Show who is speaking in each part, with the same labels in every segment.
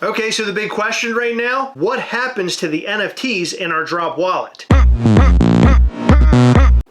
Speaker 1: Okay, so the big question right now, what happens to the NFTs in our Droppp wallet?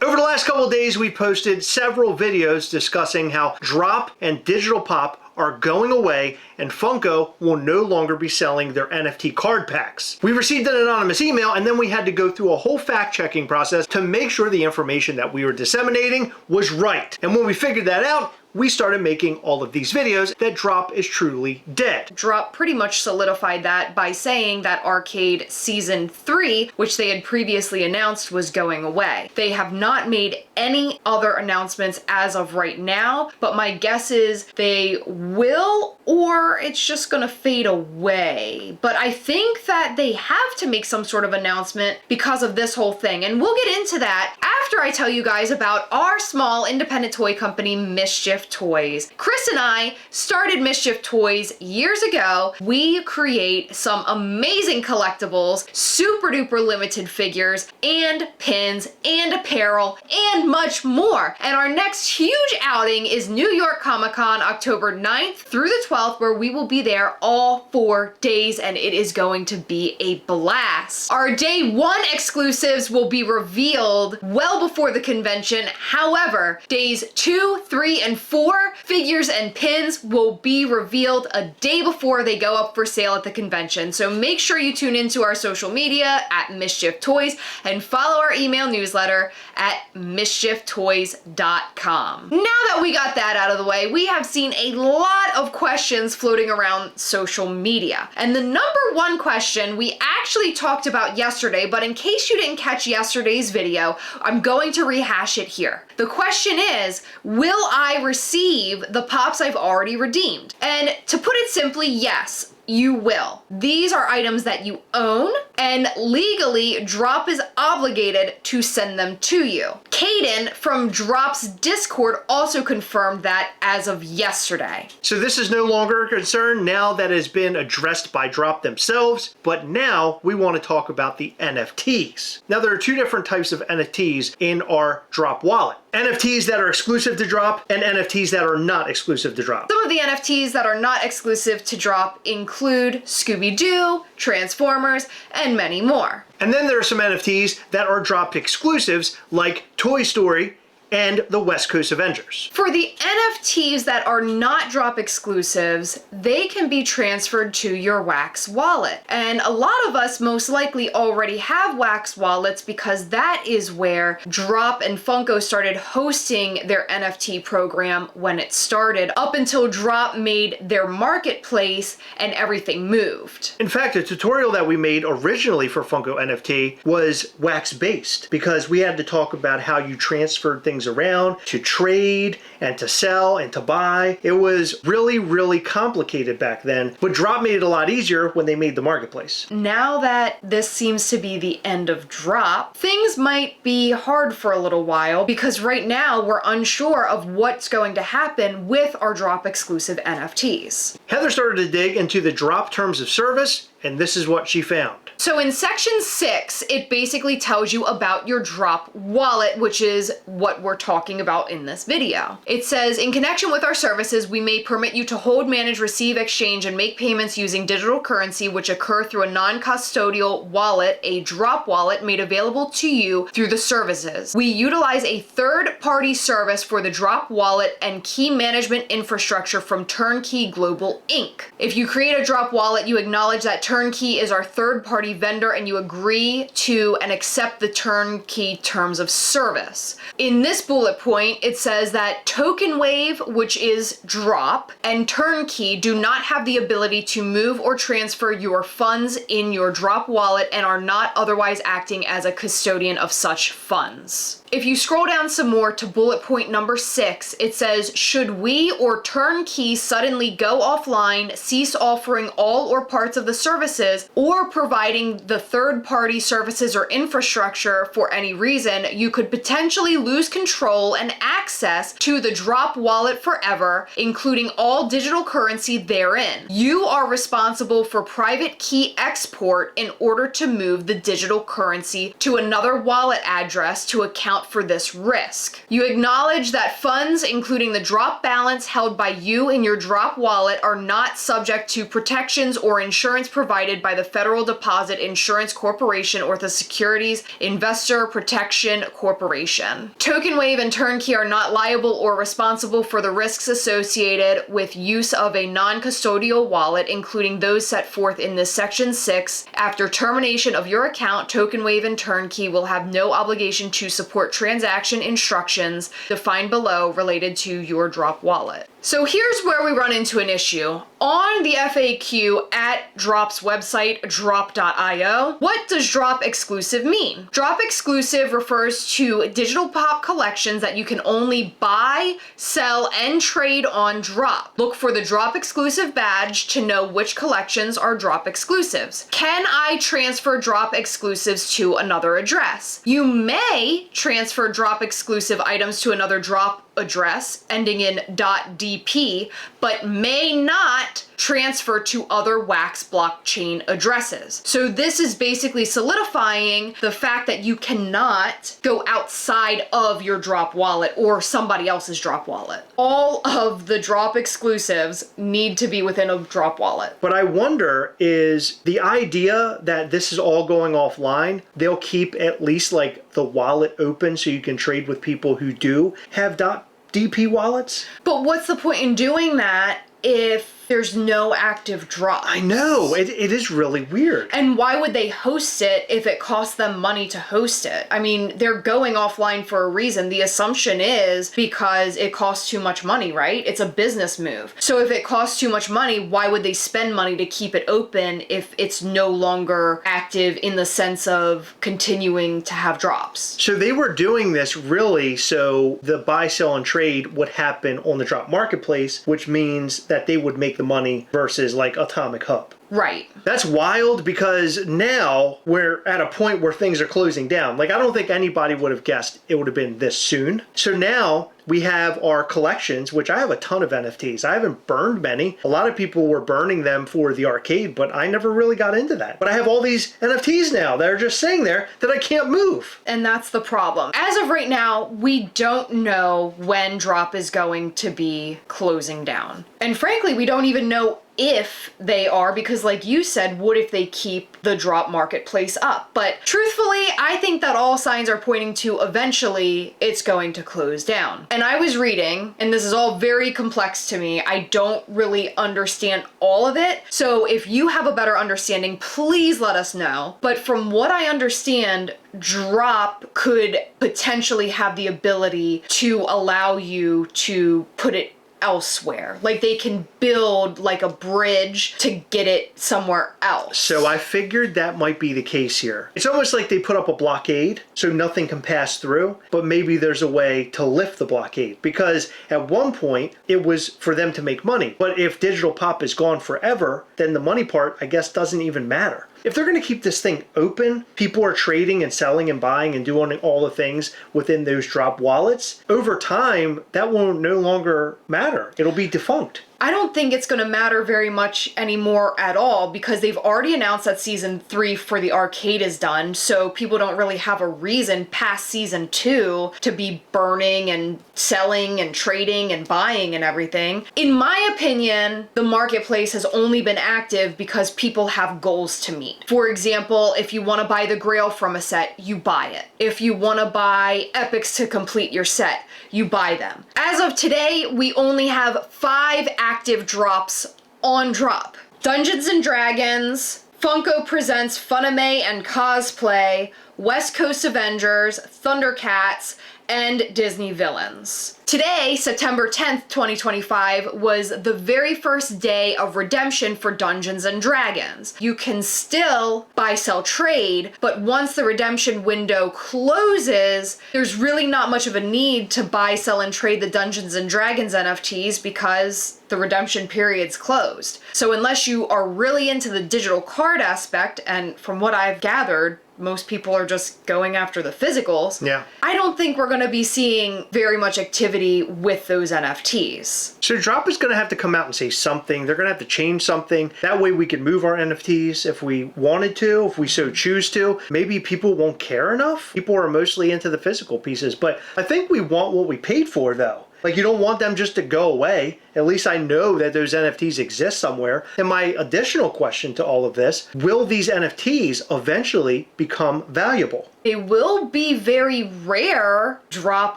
Speaker 1: Over the last couple of days, we posted several videos discussing how Droppp and Digital Pop are going away and Funko will no longer be selling their NFT card packs. We received an anonymous email and then we had to go through a whole fact-checking process to make sure the information that we were disseminating was right. And when we figured that out, we started making all of these videos that Droppp is truly dead.
Speaker 2: Droppp pretty much solidified that by saying that Arcade Season 3, which they had previously announced, was going away. They have not made any other announcements as of right now, but my guess is they will, or it's just gonna fade away. But I think that they have to make some sort of announcement because of this whole thing, and we'll get into that after I tell you guys about our small independent toy company, MISCHIEF Toys. Chris and I started MISCHIEF Toys years ago. We create some amazing collectibles, super duper limited figures, and pins, and apparel, and much more. And our next huge outing is New York Comic Con, October 9th through the 12th, where we will be there all 4 days, and it is going to be a blast. Our day 1 exclusives will be revealed well before the convention. However, days 2, 3, and 4 figures and pins will be revealed a day before they go up for sale at the convention. So make sure you tune into our social media at MISCHIEF Toys and follow our email newsletter at mischieftoys.com. Now that we got that out of the way, we have seen a lot of questions floating around social media. And the number 1 question we actually talked about yesterday, but in case you didn't catch yesterday's video, I'm going to rehash it here. The question is, will I receive the pops I've already redeemed? And to put it simply, yes, you will. These are items that you own, and legally Droppp is obligated to send them to you. Caden from Dropp's Discord also confirmed that as of yesterday.
Speaker 1: So this is no longer a concern now that it has been addressed by Droppp themselves, but now we want to talk about the NFTs. Now there are 2 different types of NFTs in our Droppp wallet. NFTs that are exclusive to Droppp and NFTs that are not exclusive to Droppp.
Speaker 2: Some of the NFTs that are not exclusive to Droppp include Scooby-Doo, Transformers, and many more.
Speaker 1: And then there are some NFTs that are Droppp exclusives like Toy Story and the West Coast Avengers.
Speaker 2: For the NFTs that are not Droppp exclusives, they can be transferred to your Wax wallet. And a lot of us most likely already have Wax wallets because that is where Droppp and Funko started hosting their NFT program when it started, up until Droppp made their marketplace and everything moved.
Speaker 1: In fact, the tutorial that we made originally for Funko NFT was Wax based because we had to talk about how you transferred things around to trade and to sell and to buy. It was really, really complicated back then, but Droppp made it a lot easier when they made the marketplace.
Speaker 2: Now that this seems to be the end of Droppp, things might be hard for a little while because right now we're unsure of what's going to happen with our Droppp exclusive NFTs.
Speaker 1: Heather started to dig into the Droppp terms of service, and this is what she found.
Speaker 2: So in section 6, it basically tells you about your Droppp wallet, which is what we're talking about in this video. It says, in connection with our services, we may permit you to hold, manage, receive, exchange, and make payments using digital currency which occur through a non-custodial wallet, a Droppp wallet made available to you through the services. We utilize a third-party service for the Droppp wallet and key management infrastructure from Turnkey Global Inc. If you create a Droppp wallet, you acknowledge that Turnkey is our third-party vendor and you agree to and accept the Turnkey terms of service. In this bullet point, it says that Token Wave, which is Droppp, and Turnkey do not have the ability to move or transfer your funds in your Droppp wallet and are not otherwise acting as a custodian of such funds. If you scroll down some more to bullet point number 6, it says, should we or Turnkey suddenly go offline, cease offering all or parts of the service services or providing the third-party services or infrastructure for any reason, you could potentially lose control and access to the Droppp wallet forever, including all digital currency therein. You are responsible for private key export in order to move the digital currency to another wallet address to account for this risk. You acknowledge that funds, including the Droppp balance held by you in your Droppp wallet, are not subject to protections or insurance provided by the Federal Deposit Insurance Corporation or the Securities Investor Protection Corporation. Token Wave and Turnkey are not liable or responsible for the risks associated with use of a non-custodial wallet, including those set forth in this Section 6. After termination of your account, Token Wave and Turnkey will have no obligation to support transaction instructions defined below related to your Droppp wallet. So here's where we run into an issue. On the FAQ at Dropp's website, Droppp.io, what does Droppp exclusive mean? Droppp exclusive refers to digital pop collections that you can only buy, sell, and trade on Droppp. Look for the Droppp exclusive badge to know which collections are Droppp exclusives. Can I transfer Droppp exclusives to another address? You may transfer Droppp exclusive items to another Droppp address ending in .dp, but may not transfer to other Wax blockchain addresses. So this is basically solidifying the fact that you cannot go outside of your Droppp wallet or somebody else's Droppp wallet. All of the Droppp exclusives need to be within a Droppp wallet.
Speaker 1: But I wonder, is the idea that this is all going offline, they'll keep at least like the wallet open so you can trade with people who do have .dp wallets?
Speaker 2: But what's the point in doing that if there's no active drop?
Speaker 1: I know, it is really weird.
Speaker 2: And why would they host it if it costs them money to host it? I mean, they're going offline for a reason. The assumption is because it costs too much money, right? It's a business move. So if it costs too much money, why would they spend money to keep it open if it's no longer active in the sense of continuing to have drops?
Speaker 1: So they were doing this really so the buy, sell, and trade would happen on the Droppp marketplace, which means that they would make the money versus like Atomic Hub.
Speaker 2: Right.
Speaker 1: That's wild because now we're at a point where things are closing down. Like, I don't think anybody would have guessed it would have been this soon. So now we have our collections, which I have a ton of NFTs. I haven't burned many. A lot of people were burning them for the arcade, but I never really got into that. But I have all these NFTs now that are just sitting there that I can't move.
Speaker 2: And that's the problem. As of right now, we don't know when Droppp is going to be closing down. And frankly, we don't even know if they are, because like you said, what if they keep the Droppp marketplace up? But truthfully, I think that all signs are pointing to eventually it's going to close down. And I was reading, and this is all very complex to me. I don't really understand all of it. So if you have a better understanding, please let us know. But from what I understand, Droppp could potentially have the ability to allow you to put it elsewhere. Like they can build like a bridge to get it somewhere else.
Speaker 1: So I figured that might be the case here. It's almost like they put up a blockade so nothing can pass through, but maybe there's a way to lift the blockade, because at one point it was for them to make money. But if digital pop is gone forever, then the money part, I guess, doesn't even matter. If they're going to keep this thing open, people are trading and selling and buying and doing all the things within those Droppp wallets, over time, that will no longer matter. It'll be defunct.
Speaker 2: I don't think it's going to matter very much anymore at all, because they've already announced that season 3 for the arcade is done, so people don't really have a reason past season 2 to be burning and selling and trading and buying and everything. In my opinion, the marketplace has only been active because people have goals to meet. For example, if you want to buy the Grail from a set, you buy it. If you want to buy epics to complete your set, you buy them. As of today, we only have 5 active drops on Droppp. Dungeons and Dragons, Funko Presents Funime and Cosplay, West Coast Avengers, Thundercats, and Disney Villains. Today, September 10th, 2025, was the very first day of redemption for Dungeons & Dragons. You can still buy, sell, trade, but once the redemption window closes, there's really not much of a need to buy, sell, and trade the Dungeons & Dragons NFTs because the redemption period's closed. So unless you are really into the digital card aspect, and from what I've gathered, most people are just going after the physicals.
Speaker 1: Yeah.
Speaker 2: I don't think we're going to be seeing very much activity with those NFTs.
Speaker 1: So Droppp is going to have to come out and say something. They're going to have to change something. That way we can move our NFTs if we wanted to, if we so choose to. Maybe people won't care enough. People are mostly into the physical pieces, but I think we want what we paid for though. Like, you don't want them just to go away. At least I know that those NFTs exist somewhere. And my additional question to all of this, will these NFTs eventually become valuable?
Speaker 2: They will be very rare. Droppp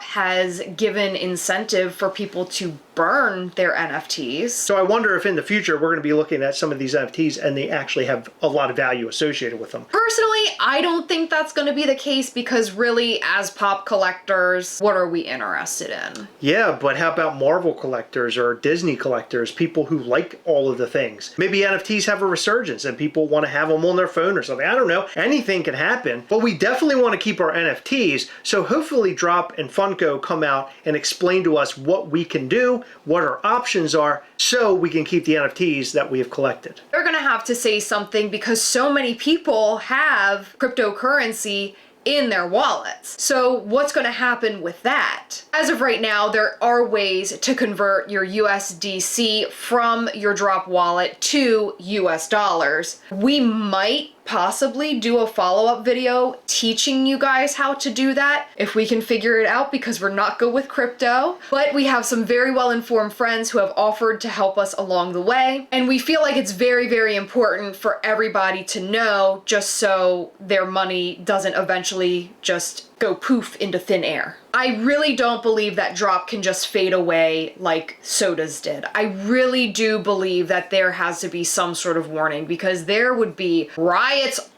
Speaker 2: has given incentive for people to burn their NFTs.
Speaker 1: So I wonder if in the future we're going to be looking at some of these NFTs and they actually have a lot of value associated with them.
Speaker 2: Personally, I don't think that's going to be the case because really, as pop collectors, what are we interested in?
Speaker 1: Yeah, but how about Marvel collectors or Disney collectors, people who like all of the things? Maybe NFTs have a resurgence and people want to have them on their phone or something. I don't know. Anything can happen, but we definitely want to keep our NFTs. So hopefully Droppp and Funko come out and explain to us what we can do, what our options are, so we can keep the NFTs that we have collected.
Speaker 2: They're going to have to say something because so many people have cryptocurrency in their wallets. So what's going to happen with that? As of right now, there are ways to convert your USDC from your Droppp wallet to US dollars. We might possibly do a follow-up video teaching you guys how to do that if we can figure it out, because we're not good with crypto, but we have some very well-informed friends who have offered to help us along the way, and we feel like it's very, very important for everybody to know, just so their money doesn't eventually just go poof into thin air. I really don't believe that Droppp can just fade away like sodas did. I really do believe that there has to be some sort of warning, because there would be riots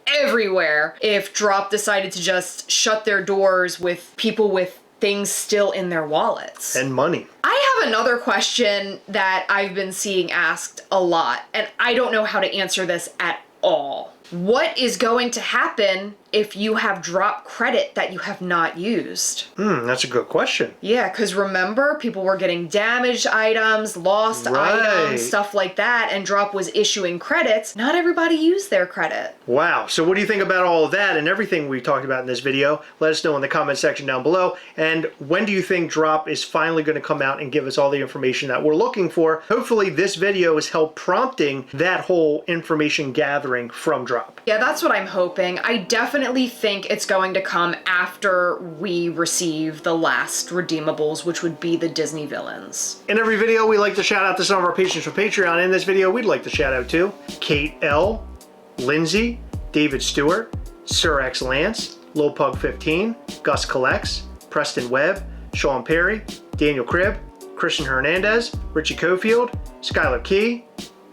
Speaker 2: everywhere if Droppp decided to just shut their doors with people with things still in their wallets.
Speaker 1: And money.
Speaker 2: I have another question that I've been seeing asked a lot, and I don't know how to answer this at all. What is going to happen if you have Droppp credit that you have not used?
Speaker 1: That's a good question.
Speaker 2: Yeah, because remember, people were getting damaged items, lost items, stuff like that, and Droppp was issuing credits. Not everybody used their credit.
Speaker 1: Wow. So what do you think about all of that and everything we talked about in this video? Let us know in the comment section down below. And when do you think Droppp is finally going to come out and give us all the information that we're looking for? Hopefully this video has helped prompting that whole information gathering from Droppp.
Speaker 2: Yeah, that's what I'm hoping. I definitely think it's going to come after we receive the last redeemables, which would be the Disney villains.
Speaker 1: In every video, we like to shout out to some of our patrons from Patreon. In this video, we'd like to shout out to Kate L, Lindsay, David Stewart, Sir X Lance, Lil Pug 15, Gus Collects, Preston Webb, Sean Perry, Daniel Cribb, Christian Hernandez, Richie Cofield, Skylar Key,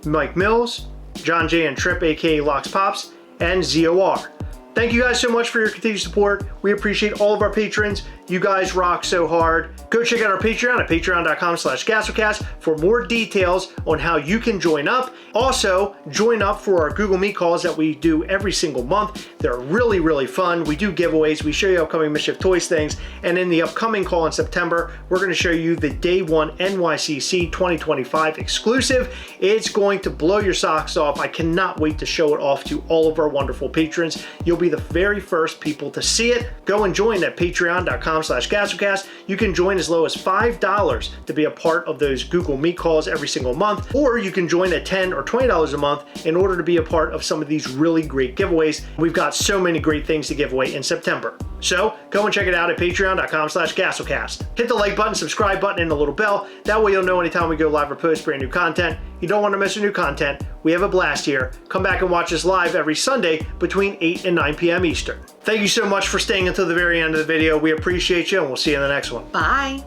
Speaker 1: Mike Mills, John J and Trip, aka Locks Pops, and ZOR. Thank you guys so much for your continued support. We appreciate all of our patrons. You guys rock so hard. Go check out our Patreon at patreon.com/Gastlecast for more details on how you can join up. Also, join up for our Google Meet calls that we do every single month. They're really, really fun. We do giveaways. We show you upcoming Mischief Toys things. And in the upcoming call in September, we're going to show you the Day 1 NYCC 2025 exclusive. It's going to blow your socks off. I cannot wait to show it off to all of our wonderful patrons. You'll be the very first people to see it. Go and join at patreon.com/Gastlecast. You can join as low as $5 to be a part of those Google Meet calls every single month, or you can join at $10 or $20 a month in order to be a part of some of these really great giveaways. We've got so many great things to give away in September. So go and check it out at patreon.com/Gastlecast. Hit the like button, subscribe button, and the little bell. That way you'll know anytime we go live or post brand new content. You don't want to miss our new content. We have a blast here. Come back and watch us live every Sunday between 8 and 9 p.m. Eastern. Thank you so much for staying until the very end of the video. We appreciate you, and we'll see you in the next one.
Speaker 2: Bye.